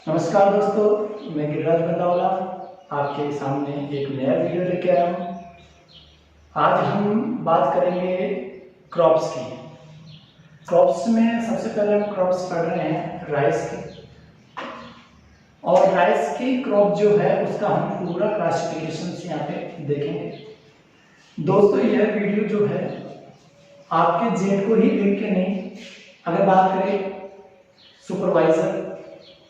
नमस्कार दोस्तों, मैं गिरिराज बंदावला आपके सामने एक नया वीडियो लेके आया हूँ। आज हम बात करेंगे क्रॉप्स की। क्रॉप्स में सबसे पहले हम क्रॉप्स पढ़ रहे हैं राइस की, और राइस की क्रॉप जो है उसका हम पूरा क्लासिफिकेशन यहाँ पे देखेंगे। दोस्तों यह वीडियो जो है आपके जेड को ही देख के नहीं, अगर बात करें supervisor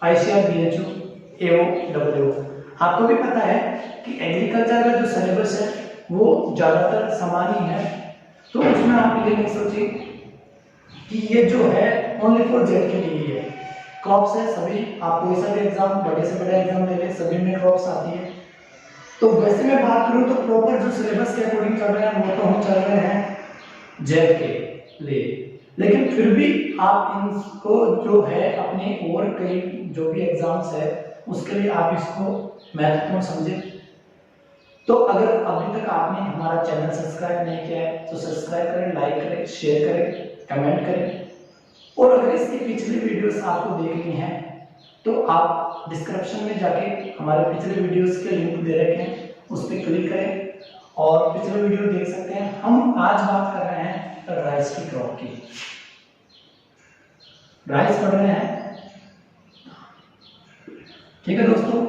ICAR BHO AO WO, आपको भी पता है कि एग्रीकल्चर का जो सिलेबस है वो ज़्यादातर समान ही है, तो उसमें आप ये नहीं सोचिए कि ये जो है ओनली फॉर जेड के लिए है। क्रॉप्स है सभी, आप कोई सा भी एग्जाम बड़े से बड़ा एग्जाम ले लें, सभी में क्रॉप्स आती है। तो वैसे मैं बात करूँ तो प्रॉपर जो सिलेबस के अकॉर्डिंग चल रहे हैं वो तो हम चल रहे हैं जेड के लिए, लेकिन फिर भी आप इनको जो है अपने और कई जो भी एग्जाम्स है उसके लिए आप इसको महत्वपूर्ण समझे। तो अगर अभी तक आपने हमारा चैनल सब्सक्राइब नहीं किया है तो सब्सक्राइब करें, लाइक करें, शेयर करें, कमेंट करें। और अगर इसकी पिछली वीडियोस आपको देखनी है तो आप डिस्क्रिप्शन में जाके हमारे पिछले वीडियोस के लिंक दे रखे हैं, उस पर क्लिक करें और पिछले वीडियो देख सकते हैं। हम आज बात कर रहे हैं राइस की क्रॉप की। राइस पढ़ रहे हैं, ठीक है दोस्तों।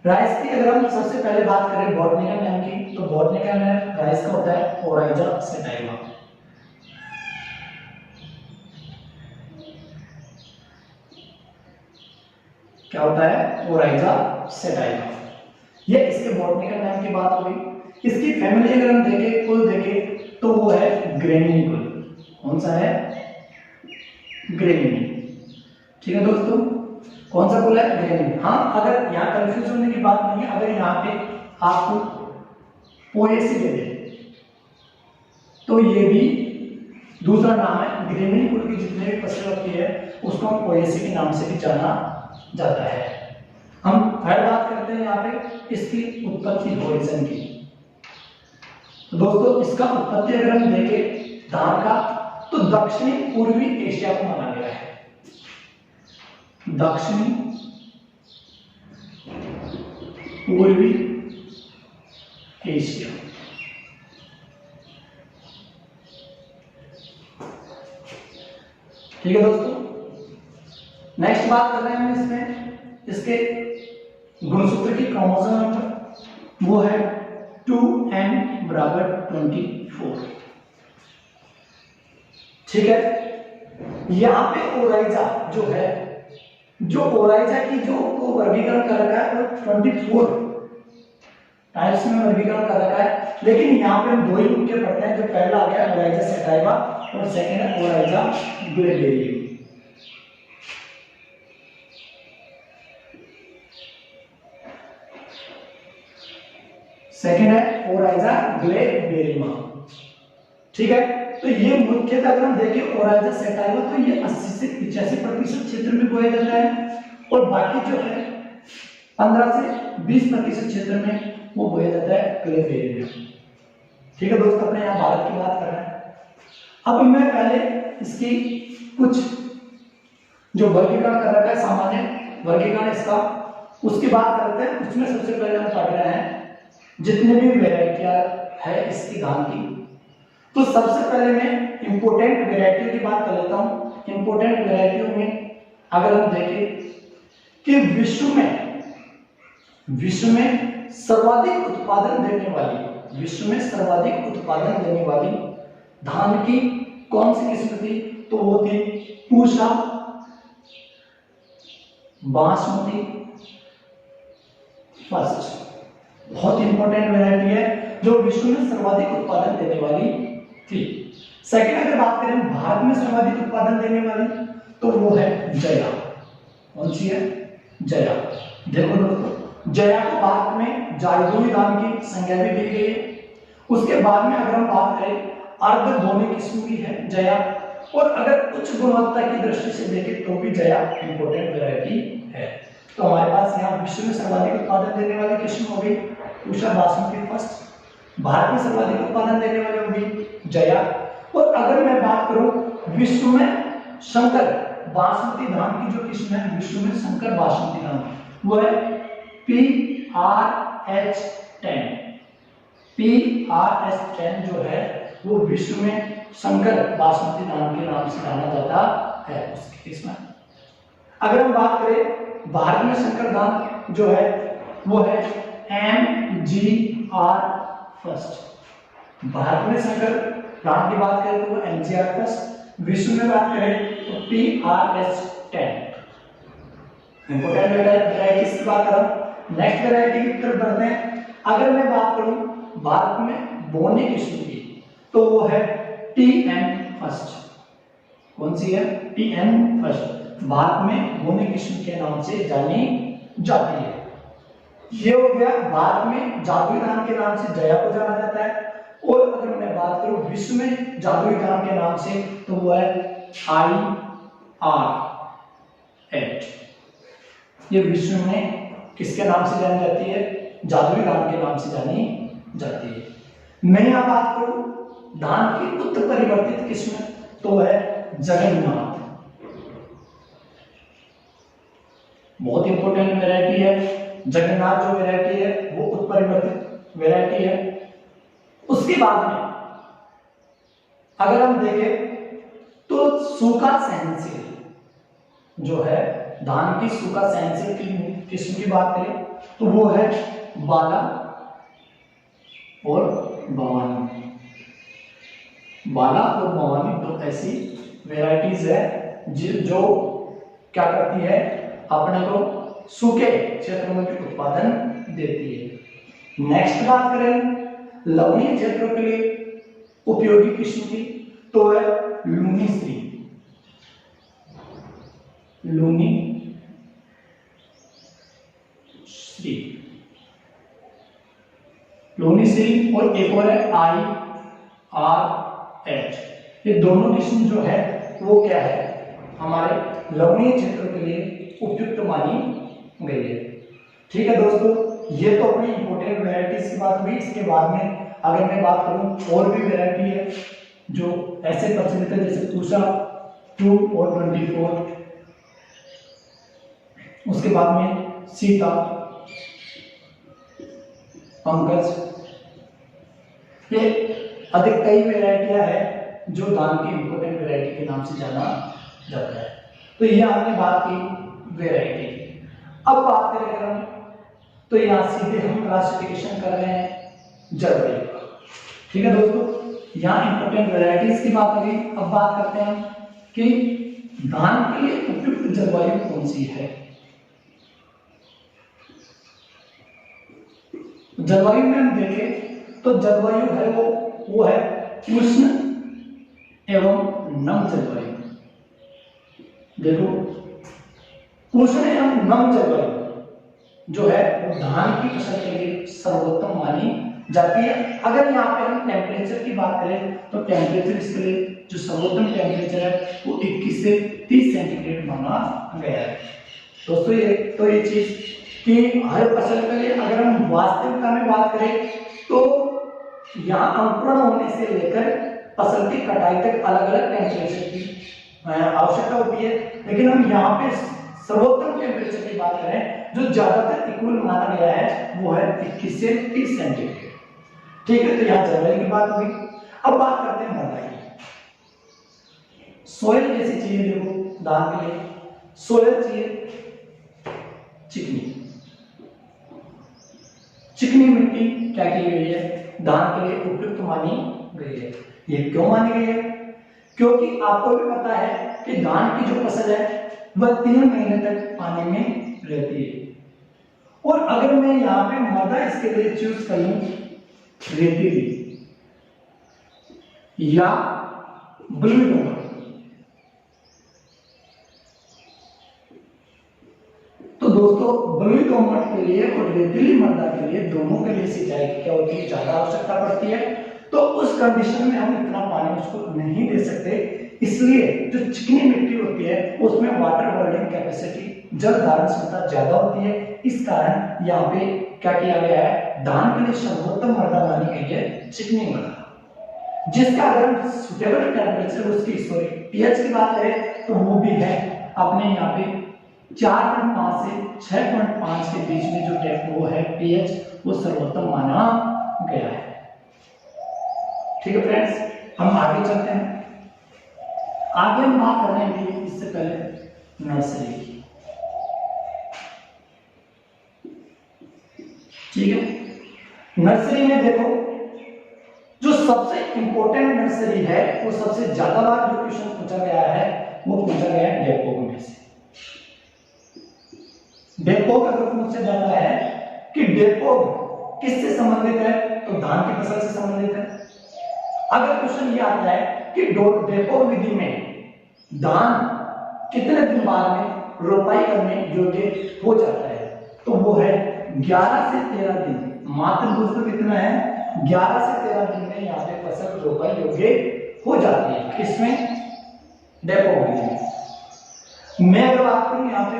राइस की अगर हम सबसे पहले बात करें बॉटनिकल नेम की, तो बॉटनिकल नेम राइस का होता है ओराइजा सेटाइवा। क्या होता है? Oryza sativa. ये इसके बॉटनिकल नेम की बात होगी। इसकी फैमिली अगर हम देखें, कुल देखें तो वो है ग्रेमिनी कुल। कौन सा है? ग्रेमिनी। ठीक है दोस्तों, कौन सा कुल है? ग्रेमिनी। हाँ, अगर यहाँ कंफ्यूज होने की बात नहीं है, अगर यहाँ पे आपको पोएसी दे दे तो ये भी दूसरा नाम है। ग्रेमिनी कुल की जितने भी फसल होती है उसको हम पोएसी के नाम से भी जाना जाता है। हम फिर बात करते हैं यहाँ पे इसकी उत्पत्ति ओरिजिन की। तो दोस्तों इसका उत्पत्ति अगर हम देखें धान का, तो दक्षिणी पूर्वी एशिया को माना गया है। दक्षिणी पूर्वी एशिया। ठीक है दोस्तों, नेक्स्ट बात कर रहे हैं हम इसमें इसके गुणसूत्र की क्रोमोसोम नंबर, वो है 2n बराबर 24। ठीक है, यहां पे ओराइजा जो है, जो ओराइजा की जो को वर्गीकरण कर रखा है वो 24 टाइप्स में वर्गीकरण कर रखा है, लेकिन यहाँ पे हम दो ही मुख्य पढ़ते हैं। जो पहला आ गया ओराइजा सेटाइवा और सेकंड है ओराइजा ग्लेबेरियम। सेकंड है ओराइजा ग्लेबेरियम। ठीक है, तो ये मुख्यतः अगर हम देखें ओराइजा सेटाइवा तो ये 80 से 85% क्षेत्र में बोया जाता है, और बाकी जो है 15 से 20% क्षेत्र में वो बोया जाता है ग्लेबेरियम। ठीक है दोस्तों, अपने यहाँ भारत की बात कर रहे हैं। अब मैं पहले इसकी कुछ जो वर्गीकरण कर रखा है, सामान्य वर्गीकरण इसका, उसकी बात करते हैं। उसमें सबसे पहले हम पढ़ रहे हैं जितने भी वेराइटियां है इसकी धान की। तो सबसे पहले मैं इंपोर्टेंट वेराइटियों की बात कर लेता हूं। इंपोर्टेंट वेराइटियों में अगर हम देखें कि विश्व में सर्वाधिक उत्पादन देने वाली धान की कौन सी किस्म थी, तो वो थी पूसा बासमती फर्स्ट। बहुत इंपॉर्टेंट वैरायटी है जो विश्व में सर्वाधिक उत्पादन देने वाली थी। सेकंड अगर बात करें भारत में सर्वाधिक उत्पादन देने वाली, तो वो है जया। कौन सी है? जया। देखो दोस्तों, जया को भारत में जायदोई धान की संज्ञा भी दी गई है। उसके बाद में अगर हम बात करें अर्ध दोने किस्म की है जया, और अगर उच्च गुणवत्ता की दृष्टि से देखें तो भी जया इंपॉर्टेंट वैरायटी है। तो हमारे पास यहाँ विश्व में सर्वाधिक उत्पादन देने वाली किस्म हो गई पूसा बासमती फर्स्ट, भारत में सर्वाधिक उत्पादन देने वाली होगी जया। और अगर मैं बात करूं विश्व में संकर बासमती धान की जो किस्म है विश्व में संकर बासमती धान वो है PRH10। PRH10 जो है वो विश्व में संकर बासमती धान के नाम से जाना जाता है उसकी किस्म। अगर हम बात करें भारत में संकर धान जो है वो है MGR फर्स्ट। भारत में संकर धान की बात करें तो वो MGR फर्स्ट, विश्व में बात करें तो PRH10। इंपोर्टेंट वैरायटीज की बात करें, नेक्स्ट वैरायटी की तरफ बढ़ते हैं। अगर मैं बात करूं भारत में बोने किस्म की तो वो है TN फर्स्ट। कौन सी है? TN फर्स्ट भारत में बोने किस्म के नाम से जानी जाती है। ये हो गया भारत में जादुई धान के नाम से जया को जाना जाता है। और अगर मैं बात करूं विश्व में जादुई धान के नाम से तो वो है IR8। ये विश्व में किसके नाम से जानी जाती है? जादुई धान के नाम से जानी जाती है। मैं यहां बात करूं धान की उत्तर परिवर्तित किस्म तो है जगन्नाथ। बहुत इंपॉर्टेंट वैरायटी है जगन्नाथ। जो वैरायटी है वो उत्परिवर्तित वैरायटी है। उसके बाद में अगर हम देखें तो सूखा सहनशील जो है धान की सूखा सहनशील की किस्म की बात करें तो वो है बाला और भवानी। बाला और भवानी दो ऐसी वैरायटीज है जो क्या करती है अपने को सूखे क्षेत्रों में भी उत्पादन देती है। नेक्स्ट बात करें लवणीय क्षेत्रों के लिए उपयोगी किस्म की तो है लूनी श्री। लूनी श्री, लूनी श्री और एक और है IRH। ये दोनों किस्म जो है वो क्या है हमारे लवणीय क्षेत्रों के लिए उपयुक्त मानी गई है। ठीक है दोस्तों, ये तो अपनी इंपोर्टेंट वैरायटीज की बात हुई। इसके बाद में अगर मैं बात करूं और भी वैरायटी है जो ऐसे प्रचलित है जैसे पूषा 2 और 24। उसके बाद में सीता, पंकज, ये अधिक कई वैरायटियां हैं जो धान की इंपोर्टेंट वैरायटी के नाम से जाना जाता है। तो ये आपने बात की वैरायटी। अब बात करें अगर हम तो यहाँ सीधे हम क्लासिफिकेशन कर रहे हैं जलवायु का। ठीक है दोस्तों, यहाँ इंपोर्टेंट वैरायटीज की बात हुई। अब बात करते हैं कि धान के लिए उपयुक्त जलवायु कौन सी है। जलवायु में हम देखें तो जलवायु है वो है उष्ण एवं नम जलवायु। देखो उष्ण एवं नम जलवायु जो है वो धान की फसल के लिए सर्वोत्तम मानी जाती है। अगर यहाँ पे हम टेम्परेचर की बात करें तो टेम्परेचर इसके लिए जो सर्वोत्तम टेम्परेचर है वो 21 से 30 सेंटीग्रेड माना गया है। दोस्तों ये चीज कि हर फसल के लिए अगर हम वास्तविकता में बात करें तो यहाँ अंकुरण होने से लेकर फसल की कटाई तक अलग अलग टेम्परेचर की आवश्यकता होती है। लेकिन हम यहाँ पे सर्वोत्तम टेम्परेचर की बात करें जो ज्यादातर इक्वल माना गया है वो है 21 से 30 सेंटीग्रेड। ठीक है, तो यहाँ जलवायु की बात हुई। अब बात करते हैं मृदा की। सोयल कैसी चाहिए? देखो धान के लिए सोयल चाहिए चिकनी। चिकनी मिट्टी क्या की गई है धान के लिए उपयुक्त मानी गई है। ये क्यों मानी गई है? क्योंकि आपको भी पता है कि धान की जो फसल है वह 3 महीने तक पानी में रहती है। और अगर मैं यहाँ पे मृदा इसके लिए चूज करूं रेतीली या बलुई दोमट, तो दोस्तों बलुई दोमट के लिए और रेतीली मृदा के लिए दोनों के लिए सिंचाई की क्या होती है ज्यादा आवश्यकता पड़ती है। तो उस कंडीशन में हम इतना पानी उसको नहीं दे सकते, इसलिए जो चिकनी मिट्टी होती है उसमें वाटर होल्डिंग कैपेसिटी जल धारण क्षमता ज्यादा होती है। इस कारण यहाँ पे क्या किया गया है धान के लिए सर्वोत्तम मृदा मानी गई है चिकनी मृदा, जिसका अगर सुटेबल टेम्परेचर उसकी पीएच की बात करें तो वो भी है अपने यहाँ पे 4.5 से 6.5 के बीच में जो वो है पीएच वो सर्वोत्तम माना गया है। ठीक है फ्रेंड्स, हम आगे चलते हैं। आगे हम बात कर रहे हैं इससे पहले नर्सरी की। ठीक है, नर्सरी में देखो जो सबसे इंपॉर्टेंट नर्सरी है वो सबसे ज्यादा बार जो क्वेश्चन पूछा गया है वो पूछा गया है डेपोग में से। डेपोग अगर पूछा जाता है कि डेपोग किससे संबंधित है तो धान की फसल से संबंधित है। अगर क्वेश्चन ये आता है कि डेपोग विधि में धान कितने दिन बाद में रोपाई करने योग्य हो जाता है तो वो है 11 से 13 दिन। मात्र दोस्तों कितना है 11 से 13 दिन में यहाँ पे फसल रोपाई योग्य हो जाती है। इसमें डेपोग विधि में मैं अगर बात करूं यहाँ पे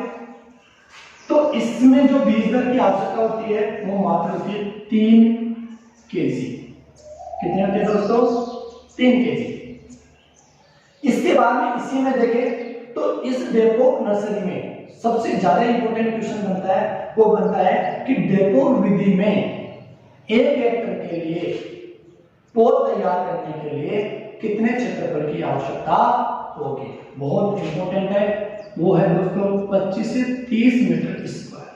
तो इसमें जो बीज दर की आवश्यकता होती है वो मात्र होती है 3 केजी। कितने होते हैं दोस्तों 3 केजी। इसके बाद में इसी में देखें तो इस डेपोग नर्सरी में सबसे ज्यादा इंपॉर्टेंट क्वेश्चन बनता है वो बनता है कि डेपोग विधि में 1 हेक्टर के लिए पौध तैयार करने के लिए कितने क्षेत्रफल की आवश्यकता होगी। बहुत इंपॉर्टेंट है, वो है दोस्तों 25 से 30 मीटर स्क्वायर।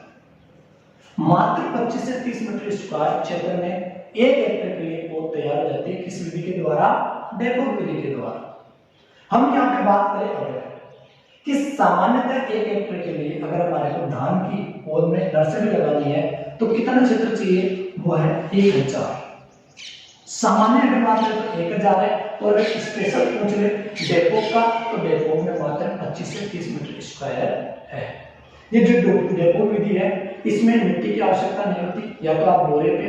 मात्र 25 से 30 मीटर स्क्वायर क्षेत्र में 1 हेक्टर के लिए पौध तैयार हो जाती है। किस विधि के द्वारा डेपोग विधि के द्वारा। हम यहाँ पे बात करें अगर कि सामान्यतः 1 हेक्टर के लिए अगर हमारे को धान की पौध में नर्सरी लगानी है तो कितना क्षेत्र चाहिए वो है 1000। सामान्य अगर बात करें तो 1000 है और अगर स्पेशल पूछ ले डेपोग का तो डेपोग में मात्र 25 से 30 मीटर स्क्वायर है। ये जो डेपोग विधि है इसमें मिट्टी की आवश्यकता नहीं होती, या तो आप बोरे पे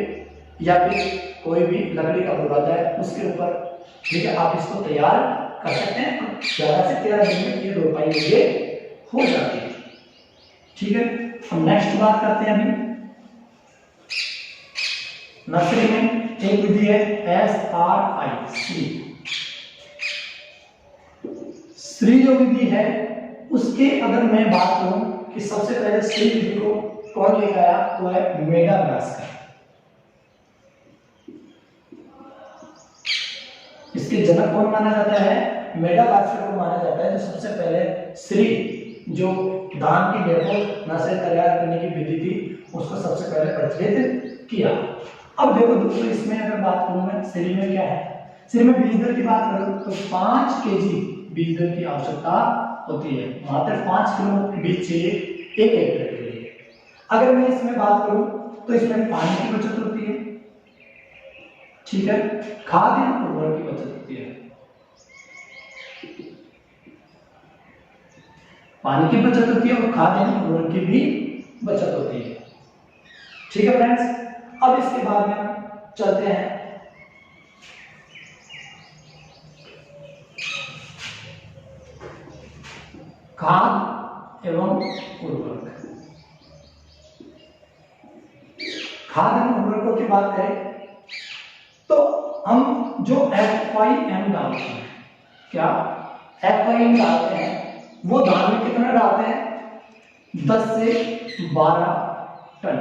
या फिर कोई भी लकड़ी का बुरादा है उसके ऊपर, ठीक है, आप इसको तैयार कर सकते हैं। 11 से 13 दिन में ये रोपाई योग्य हो जाती है। ठीक है, हम नेक्स्ट बात करते हैं अभी नर्सरी में एक विधि है SRI श्री जो विधि है उसके अगर मैं बात करूं कि सबसे पहले श्री विधि को कौन लेकर आया तो है मेडागास्कर। इसके जनक कौन माना जाता है मेडागास्कर को माना जाता है जो सबसे पहले श्री जो धान की डेपोग नर्सरी तैयार करने की विधि थी उसको सबसे पहले प्रचलित किया। अब देखो दोस्तों इसमें अगर बात करूं मैं श्री में क्या है, श्री में बीज दर की बात करूं तो 5 केजी बीज दर की आवश्यकता होती है। मात्र 5 किलो बीज चाहिए 1 हेक्टर के लिए। अगर मैं इसमें बात करूं तो इसमें पानी की बचत होती है, ठीक है, खाद एवं उर्वरक की बचत होती है। पानी की बचत होती है और खाद एवं उर्वरक की भी बचत होती है। ठीक है फ्रेंड्स, अब इसके बाद में चलते हैं खाद एवं उर्वरक। खाद एवं उर्वरकों की बात करें तो हम जो FYM डालते हैं, क्या FYM डालते हैं वो धान में कितना डालते हैं 10 से 12 टन।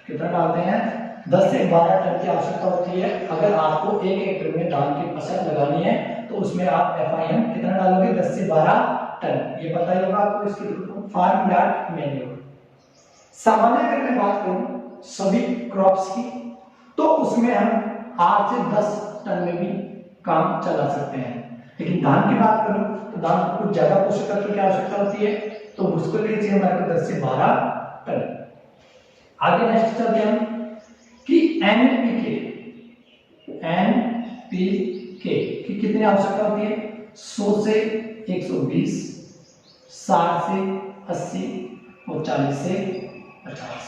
कितना डालते हैं 10 से 12 टन की आवश्यकता होती है। अगर आपको 1 हेक्टर में धान की फसल लगानी है तो उसमें आप FIM कितना डालोगे 10 से 12 टन। ये पता ही होगा आपको इसकी फार्म यार्ड मैन्योर। सामान्य अगर मैं बात करूं सभी क्रॉप्स की तो उसमें हम 8 से 10 टन में भी काम चला सकते हैं। लेकिन धान की बात करूं तो धान को कुछ ज्यादा पोषक तत्व की आवश्यकता होती है तो उसको लिए चाहिए हमारे को 10 से 12 टन। आगे नेक्स्ट चलते हैं कि NPK की कितनी आवश्यकता होती है 100 से 120, 60 से 80 और 40 से 50।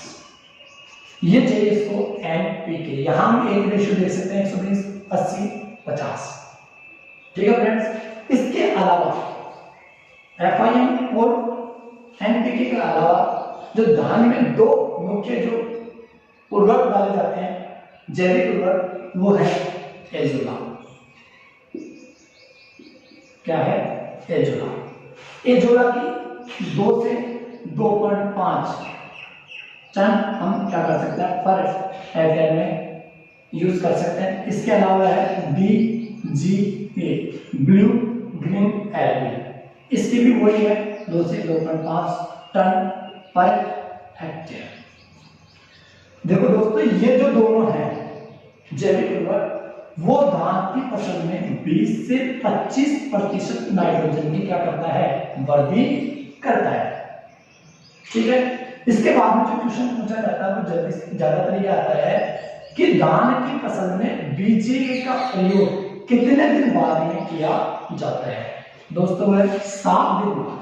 ये चाहिए इसको NPK। यहां हम एक रेशियो देख सकते हैं 120, 80, 50। ठीक है फ्रेंड्स, इसके अलावा FIM और NPK के अलावा जो धान में 2 मुख्य जो उर्वरक डाले जाते हैं जैविक उर्वरक वो है एजोला। क्या है एजोला। एजोला की 2 से 2.5 टन हम क्या कर सकते हैं पर हेक्टेयर में यूज कर सकते हैं। इसके अलावा है BGA ब्लू ग्रीन एल्गी, इसकी भी वही है 2 से 2.5 टन पर हेक्टेयर। देखो दोस्तों, ये जो दोनों हैं जैविक उर्वरक, वो धान की फसल में 20 से 25% नाइट्रोजन की क्या करता है, वृद्धि करता है। ठीक है, इसके बाद में जो क्वेश्चन पूछा जाता है वो जल्दी ज्यादातर ये आता है कि धान की फसल में बीजे का प्रयोग कितने दिन बाद में किया जाता है। दोस्तों वह 7 दिन बाद।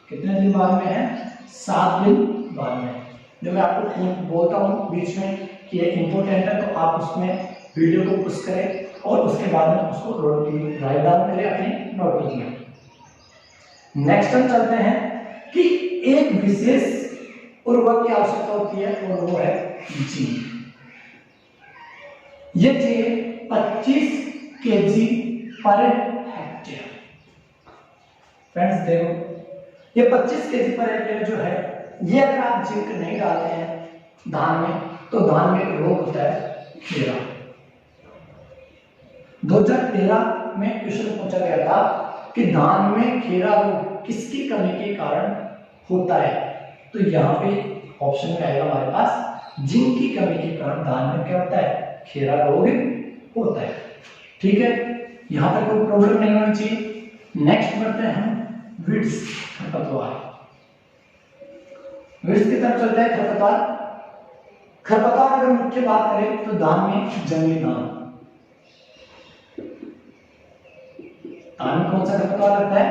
कितने दिन बाद में है, 7 दिन बाद में। जो मैं आपको बोलता हूँ बीच में कि ये इंपॉर्टेंट है, तो आप उसमें वीडियो को पुश करें और उसके बाद में उसको राइट डाउन करें अपने नोटबुक में। नेक्स्ट हम चलते हैं कि एक विशेष उर्वरक की आवश्यकता होती है और वो है जिंक। ये चाहिए 25 kg पर हेक्टेयर। फ्रेंड्स देखो, ये 25 kg पर हेक्टेयर जो है, ये अगर आप जिंक नहीं डालते हैं धान में, तो धान में एक रोग होता है खीरा। 2013 में क्वेश्चन पूछा गया था कि धान में खीरा रोग किसकी कमी के कारण होता है, तो यहाँ पे ऑप्शन में आएगा हमारे पास जिंक की कमी के कारण धान में क्या होता है, खीरा रोग होता है। ठीक है, यहाँ तक कोई प्रॉब्लम नहीं होनी चाहिए। नेक्स्ट बढ़ते हैं वीड्स, खरपतवार। वीड्स की तरफ चलते हैं खरपतवार। खरपतवार अगर मुख्य बात करें तो धान में जंगली धान, धान में कौन सा खरपतवार लगता है,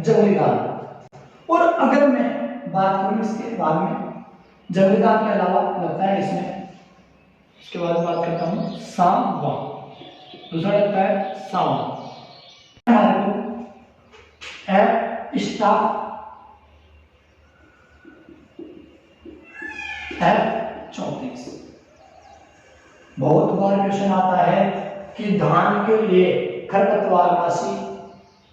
जंगली धान। और अगर मैं बात करूं इसके बाद में, जंगली धान के अलावा लगता है इसमें, इसके बाद बात करता हूं सागवान। दूसरा लगता है सागवान। हमारे को स्टाफ F34। बहुत बार क्वेश्चन आता है कि धान के लिए खरपतवारनाशी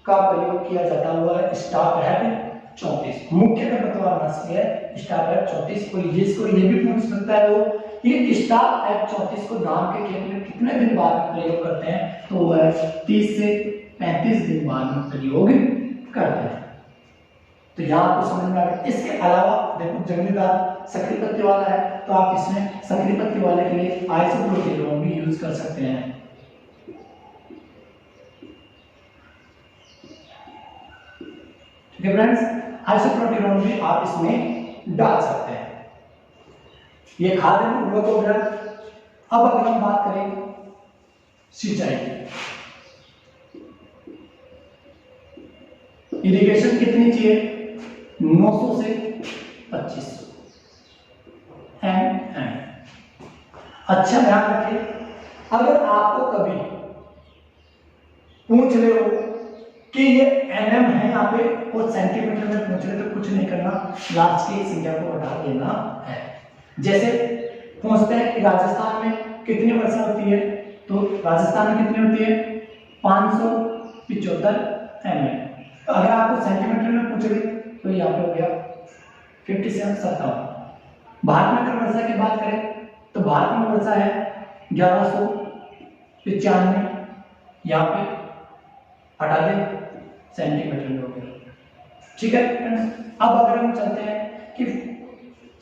का प्रयोग किया जाता हुआ है स्टाफ F34। मुख्य खरपतवारनाशी है स्टाफ F34। कोई इसको ये भी पूछ सकता है वो कि स्टाफ F34 को धान के खेत में कितने दिन बाद प्रयोग करते हैं, तो वह 30 से 35 दिन बाद में प्रयोग करते हैं। तो यहाँ आपको समझ में आ गया। इसके अलावा देखो, जंगलीदार सक्रिय पत्ती वाला है, तो आप इसमें सक्रिय पत्ती वाले के लिए आइसोप्रोपिलोन भी यूज कर सकते हैं। ठीक है फ्रेंड्स, आइसोप्रोपिलोन भी आप इसमें डाल सकते हैं। ये खाद्य उर्वरक हो गया। अब अगर हम बात करें सिंचाई की, इरिगेशन कितनी चाहिए, 900 से 2500 mm। अच्छा ध्यान रखिए, अगर आपको कभी पूछ रहे हो कि ये mm है यहाँ पे और सेंटीमीटर में पूछ रहे, तो कुछ नहीं करना, लास्ट की संख्या को हटा देना है। जैसे पूछते हैं कि राजस्थान में कितनी वर्षा होती है, तो राजस्थान में कितनी होती है, 575 mm। अगर आपको सेंटीमीटर में पूछ रहे तो यहाँ पे हो गया 57। भारत में अगर वर्षा की बात करें तो भारत में वर्षा है 1195, यहाँ पे हटा दे, सेंटीमीटर में हो गया। ठीक है फ्रेंड्स, अब अगर हम चलते हैं कि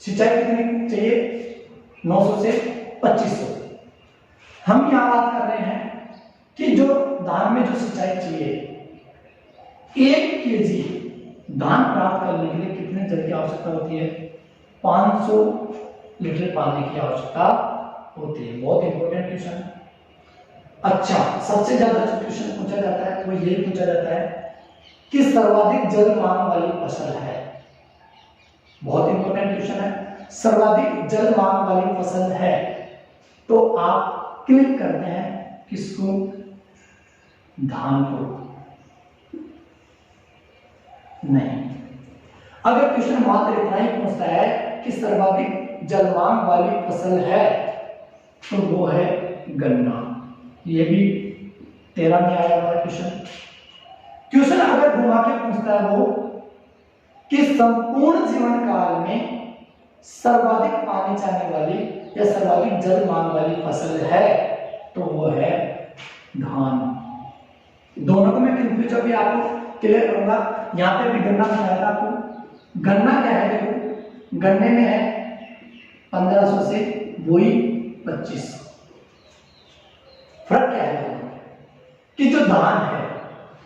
सिंचाई कितनी चाहिए, 900 से 2500। हम यहाँ बात कर रहे हैं कि जो धान में जो सिंचाई चाहिए, 1 kg धान प्राप्त करने के लिए कितने जल की आवश्यकता होती है, 500 लीटर पानी की आवश्यकता होती है। बहुत इंपॉर्टेंट क्वेश्चन। अच्छा, सबसे ज्यादा जो क्वेश्चन पूछा जाता है वो यही पूछा जाता है कि सर्वाधिक जल मांग वाली फसल है। बहुत इंपॉर्टेंट क्वेश्चन है, सर्वाधिक जल मांग वाली फसल है, तो आप क्लिक करते हैं किसको, धान को नहीं। अगर क्वेश्चन मात्र इतना ही पूछता है कि सर्वाधिक जलमांग वाली फसल है, तो वो है गन्ना। ये भी 13 में आया हुआ क्वेश्चन। क्वेश्चन अगर घुमा के पूछता है वो कि संपूर्ण जीवन काल में सर्वाधिक पानी चाहने वाली या सर्वाधिक जल मांग वाली फसल है तो वो है धान। दोनों को मैं कंफ्यूज अभी आपको क्लियर करूंगा। यहाँ पे भी गन्ना बताया था आपको। गन्ना क्या है, देखो गन्ने में है 1500 से वही 2500। फर्क क्या है दोनों में कि जो धान है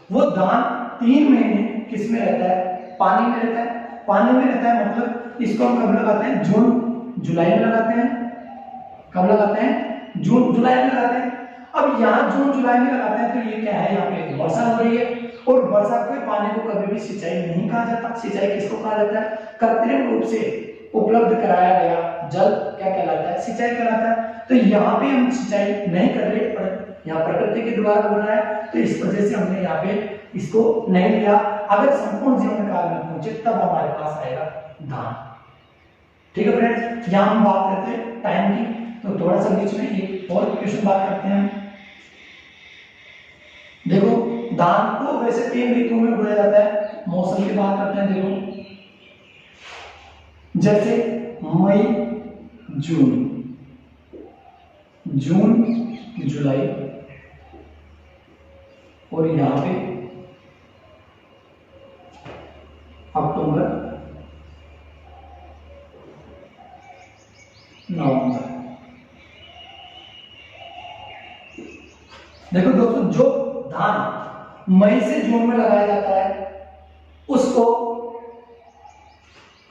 वो धान 3 महीने किस में रहता है, पानी में रहता है। पानी में रहता है मतलब इसको हम कब लगाते हैं, जून जुलाई में लगाते हैं। कब लगाते हैं, जून जुलाई में लगाते हैं। अब यहाँ जून जुलाई में लगाते हैं तो ये क्या है, यहाँ पे वर्षा हो रही है और वर्षा के पानी को कभी भी सिंचाई नहीं कहा जाता। सिंचाई किसको कहा जाता है, कृत्रिम रूप से उपलब्ध कराया गया जल क्या कहलाता है, सिंचाई कहलाता है। तो यहाँ पे हम सिंचाई नहीं कर रहे पर यहाँ प्रकृति के द्वारा हो रहा है, तो इस वजह से हमने यहाँ पे इसको नहीं लिया। अगर संपूर्ण जीवन काल में पहुंचे तब हमारे पास आएगा धान। ठीक है फ्रेंड्स, यहाँ हम बात करते हैं टाइम की, तो थोड़ा सा बीच में एक और क्वेश्चन बात करते हैं। देखो धान को वैसे 3 ऋतुओं में बोया जाता है। मौसम की बात करते हैं, देखो जैसे मई जून जुलाई और यहाँ पे अक्टूबर नवंबर। देखो दोस्तों, जो धान मई से जून में लगाया जाता है उसको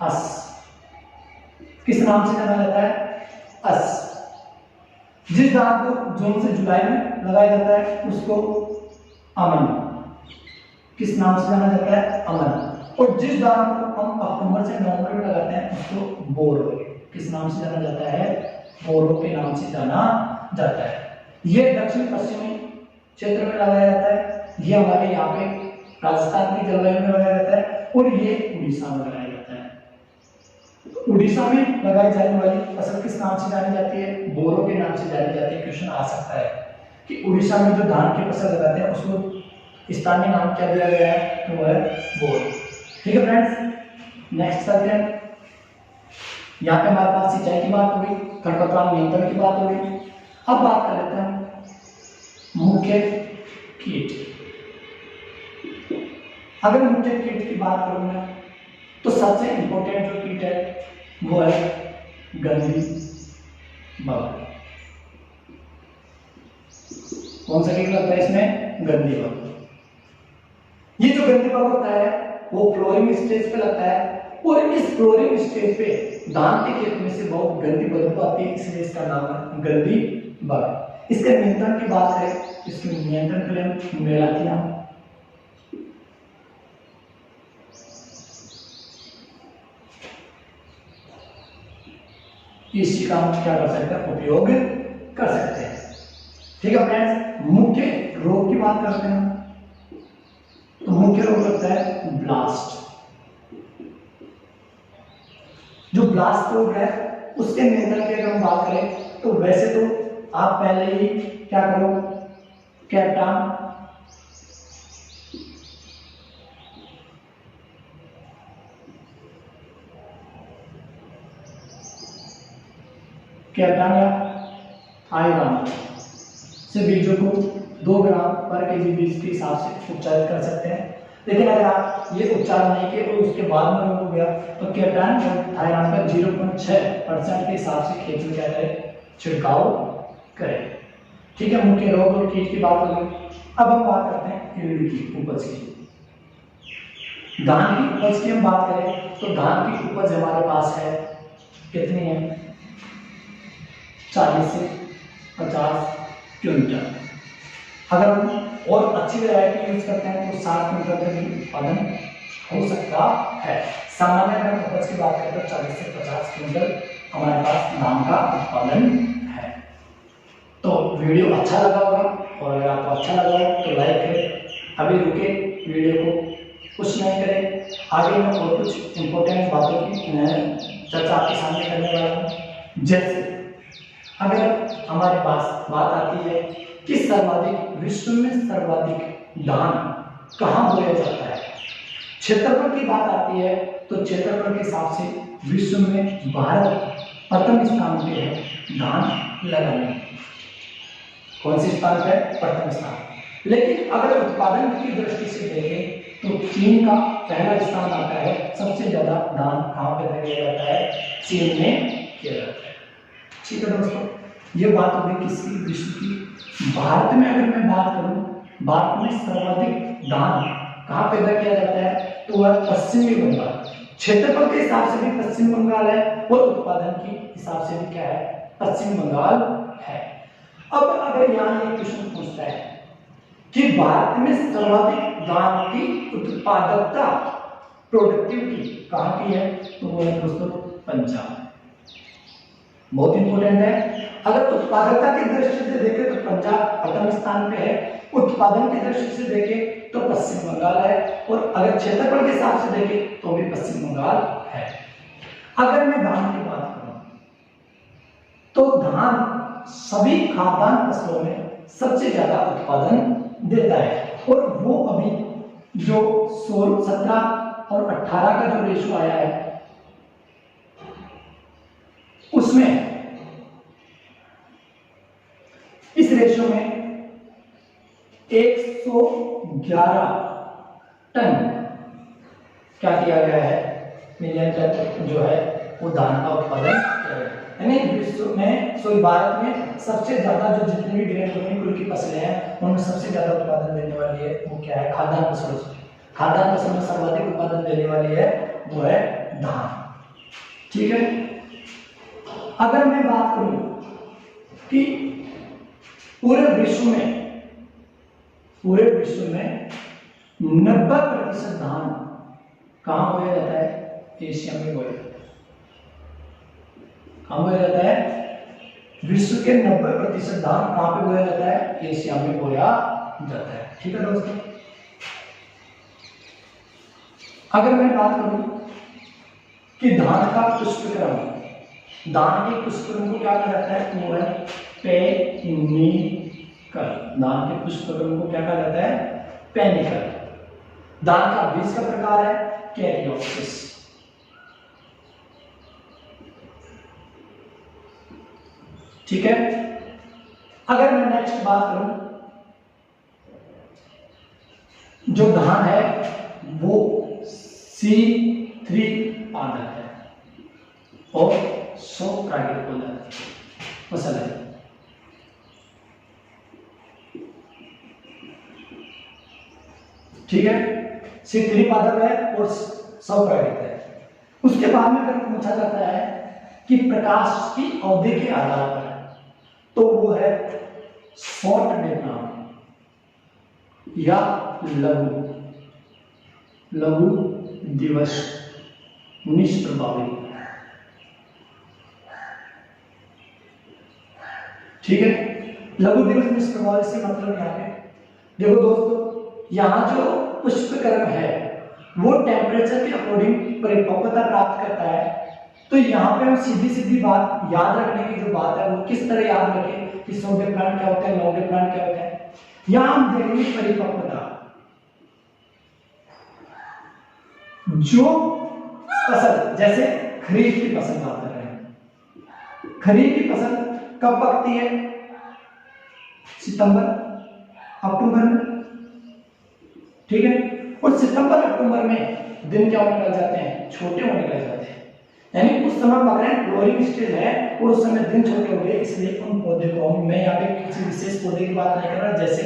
अस किस नाम से जाना जाता है, अस। जिस धान को जून से जुलाई में लगाया जाता है उसको अमन किस नाम से जाना जाता है, अमन। और जिस धान को हम अक्टूबर से नवंबर में लगाते हैं उसको बोरो किस नाम से जाना जाता है, बोरो के नाम से जाना जाता है। ये दक्षिण पश्चिमी क्षेत्र में लगाया जाता है, ये हमारे यहाँ पे राजस्थान की जलवायु में लगाया जाता है और ये उड़ीसा में लगाया जाता है। तो उड़ीसा में लगाई जाने वाली फसल किस नाम से जानी जाती है, बोरो के नाम से जानी जाती है। क्वेश्चन आ सकता है कि उड़ीसा में जो धान की फसल लगाते हैं उसको स्थानीय नाम क्या दिया गया है, तो वह है बोरो। ठीक है फ्रेंड्स, नेक्स्ट करते हैं। यहाँ पे हमारे पास सिंचाई की बात हो गई, खरपतवार नियंत्रण की बात हो गई। अब बात कर लेते हैं मुख्य कीट। अगर मुख्य कीट की बात करूं मैं तो सबसे इंपॉर्टेंट जो कीट है वो है गंधी बग। कौन सा कीट लगता है इसमें, गंधी बग। ये जो गंधी बग होता है वो फ्लोरिंग स्टेज पे लगता है और इस फ्लोरिंग स्टेज पे धान के खेत में से बहुत गंदी बदबू आती है, इसलिए इसका नाम है गंधी बग। इसके नियंत्रण की बात करें, इसके नियंत्रण के लिए मेलाथिया इसी का हम क्या कर सकते हैं, उपयोग कर सकते हैं। ठीक है फ्रेंड्स, मुख्य रोग की बात करते हैं तो मुख्य रोग लगता है ब्लास्ट। जो ब्लास्ट रोग है उसके नियंत्रण की अगर हम बात करें तो वैसे तो आप पहले ही क्या करो, कैप्टान या आयरन से बीजों को 2 ग्राम पर केजी बीज के हिसाब से उपचारित कर सकते हैं। लेकिन अगर आप ये उपचार नहीं किए और उसके बाद में रोग हो गया तो कैप्टान और आयरन का 0.6% के हिसाब से खेत में क्या करें, छिड़काव करें। ठीक है, मुख्य रोग और कीट की बात हो गई। अब हम बात करते हैं ईल्ड की, उपज की। धान की उपज की हम बात करें तो धान की उपज हमारे पास है कितनी है, 40 से 50 क्विंटल। अगर हम और अच्छी वैरायटी यूज करते हैं तो 60 क्विंटल तक भी उत्पादन हो सकता है। सामान्य अगर उपज की बात करें तो 40 से 50 क्विंटल हमारे पास धान का उत्पादन है। तो वीडियो अच्छा लगा होगा और अगर आपको अच्छा लगा हो तो लाइक करें। अभी रुके वीडियो को, कुछ नहीं करें, आगे मैं और कुछ इंपॉर्टेंट बातों की चर्चा आपके सामने करने वाला हूँ। जैसे अगर हमारे पास बात आती है कि सर्वाधिक विश्व में सर्वाधिक धान कहाँ बोया जाता है, क्षेत्रफल की बात आती है तो क्षेत्रफल के हिसाब से विश्व में भारत प्रथम स्थान पे है धान लगाने में। कौन से स्थान पे? प्रथम स्थान। लेकिन अगर उत्पादन की दृष्टि से देखें तो चीन का पहला स्थान आता है। सबसे ज्यादा धान कहाँ पैदा किया जाता है? चीन में किया जाता है। ठीक है दोस्तों, ये बात हो गई किसकी? विश्व की। भारत में अगर मैं बात करूं, भारत में सर्वाधिक धान कहाँ पैदा किया जाता है? तो वह पश्चिमी बंगाल। क्षेत्रफल के हिसाब से भी पश्चिम बंगाल है और उत्पादन के हिसाब से भी क्या है? पश्चिम बंगाल है। अब अगर यहाँ एक क्वेश्चन पूछता है कि भारत में सर्वाधिक धान की उत्पादकता, प्रोडक्टिविटी कहाँ की है? तो वो है दोस्तों पंजाब। बहुत इंपॉर्टेंट है। अगर उत्पादकता की दृष्टि से देखें तो पंजाब प्रथम स्थान पे है, उत्पादन की दृष्टि से देखें तो पश्चिम बंगाल है, और अगर क्षेत्रफल के हिसाब से देखें तो भी पश्चिम बंगाल है। अगर मैं धान की बात करूं तो धान सभी खाद्यान्न फसलों में सबसे ज्यादा उत्पादन देता है, और वो अभी जो 17 और 18 का जो रेशो आया है उसमें, इस रेशो में 111 टन क्या किया गया है? मिलियन टन जो है वो धान का उत्पादन किया गया है। यानी विश्व में, सॉरी भारत में सबसे ज्यादा जो जितनी भी ग्रेन कुल की फसलें हैं उनमें सबसे ज्यादा उत्पादन देने वाली है वो क्या है? खाद्यान्न फसलों से। खाद्यान्न फसलों में सर्वाधिक उत्पादन देने वाली है वो है धान। ठीक है। अगर मैं बात करूं कि पूरे विश्व में 90% धान कहां बोया जाता है? एशिया में बोया जाता है। कहां बोया जाता है? विश्व के 90% धान कहां पे बोया जाता है? एशिया में बोया जाता है। ठीक है दोस्तों। अगर मैं बात करूं कि धान का पुष्पक्रम, धान के पुष्पक्रम को क्या कहा जाता है? वो है पेनिकल। धान के पुष्पक्रम को क्या कहा जाता है? पेनिकल। धान का बीज का प्रकार है कैरियोप्सिस। ठीक है। अगर मैं नेक्स्ट बात करूं, जो धान है वो C3 पादप है और 100 प्राकृतिक फसल है। ठीक है। C3 पादप है और 100 प्राकृतिक है। उसके बाद में अगर पूछा जाता है कि प्रकाश की अवधि के आधार पर, तो वो है शॉर्ट वियतनाम या लघु दिवस निष्प्रभावी। ठीक है। लघु दिवस निष्प्रभावी से मतलब यहाँ पे देखो दोस्तों, यहाँ जो पुष्पक्रम है वो टेम्परेचर के अकॉर्डिंग परिपक्वता प्राप्त करता है। तो यहाँ पे हम सीधी सीधी बात याद रखने की जो बात है वो किस तरह याद रखें कि शॉर्ट डे प्लांट क्या होता है, लॉन्ग डे प्लांट क्या होता है। यहाँ हम देखेंगे परिपक्वता, जो फसल, जैसे खरीफ की फसल बात कर रहे हैं, खरीफ की फसल कब पकती है? सितंबर अक्टूबर में। ठीक है। और सितंबर अक्टूबर में दिन क्या होने लग जाते हैं? छोटे होने लग जाते हैं। यानी उस समय पक रहे हैं, फ्लोरिंग स्टेज है और उस समय दिन छोटे हो गए, इसलिए उन पौधे को मैं यहाँ पे किसी विशेष पौधे की बात नहीं कर रहा जैसे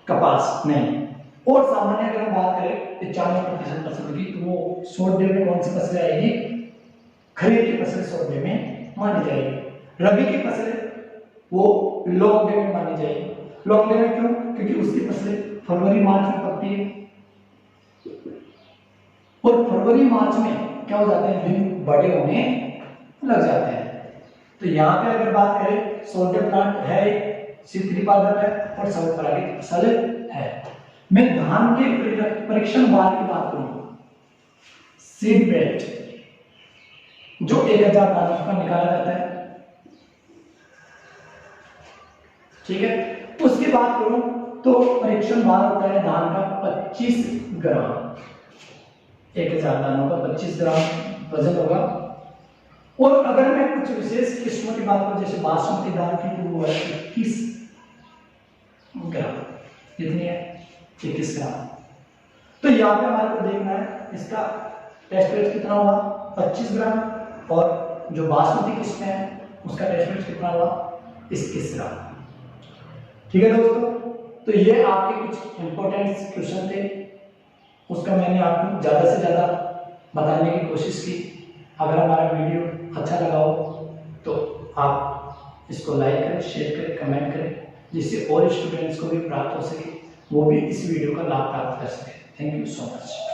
कपास नहीं। और सामान्य अगर हम बात करें 95% फसल की, तो वो शॉर्ट डे में कौन सी फसलें आएगी? खरीफ की फसल शॉर्ट डे में मानी जाएगी। रबी की फसलें वो लॉन्ग डे में मानी जाएगी। लॉन्ग डे में क्यों? क्योंकि उसकी फसलें फरवरी मार्च में पकती है, और फरवरी मार्च में क्या हो जाते हैं? दिन बड़े होने लग जाते हैं। तो यहाँ पे अगर बात करें, शॉर्ट डे प्लांट है, C3 पादप है और सर्वपरागित फसल है। मैं धान के परीक्षण बार की बात करूं, सीड बेल्ट जो 1000 दानों का निकाला जाता है। ठीक है। उसकी बात करूं तो परीक्षण भार होता है धान का 25 ग्राम। 1000 दानों का 25 ग्राम वजन होगा। और अगर मैं कुछ विशेष किस्मों की बात करूं जैसे बासमती दाल की तो वो है 21 ग्राम, कितनी है 21 ग्राम। तो यहाँ पे हमारे को देखना है इसका टेस्ट वेट कितना हुआ 25 ग्राम, और जो बासमती किस्में है उसका टेस्ट वेट कितना हुआ 21 ग्राम। ठीक है दोस्तों, तो ये आपके कुछ इंपॉर्टेंट क्वेश्चन थे, उसका मैंने आपको ज़्यादा से ज़्यादा बताने की कोशिश की। अगर हमारा वीडियो अच्छा लगा हो तो आप इसको लाइक करें, शेयर करें, कमेंट करें, जिससे और स्टूडेंट्स को भी प्राप्त हो सके, वो भी इस वीडियो का लाभ प्राप्त कर सके। Thank you so much.